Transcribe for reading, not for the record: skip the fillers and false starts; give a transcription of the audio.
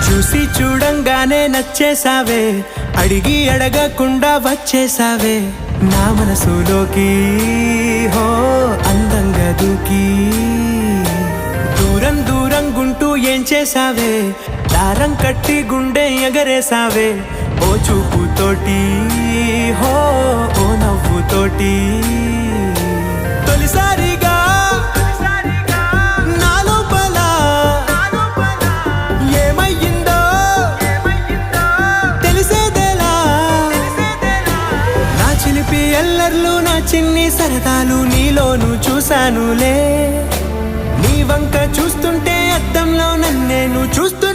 చూసి చూడంగానే నచ్చేసావే, అడిగి అడగకుండా వచ్చేసావే నా మనసులోకి. హో అందంగా దూకి దూరం దూరం గుంటూ ఏం చేసావే, దారం కట్టి గుండె ఎగరేసావే ఓ చూపుతోటి. హో ఓ నవ్వుతోటి తొలిసారిగా నా లోపల ఏమయ్యిందో తెలిసేదేలా. నా చిలిపి ఎల్లర్లు నా చిన్ని సరదాలు నీలోను చూశానులే. నీ వంక చూస్తుంటే అద్దంలో నన్నేను చూస్తూ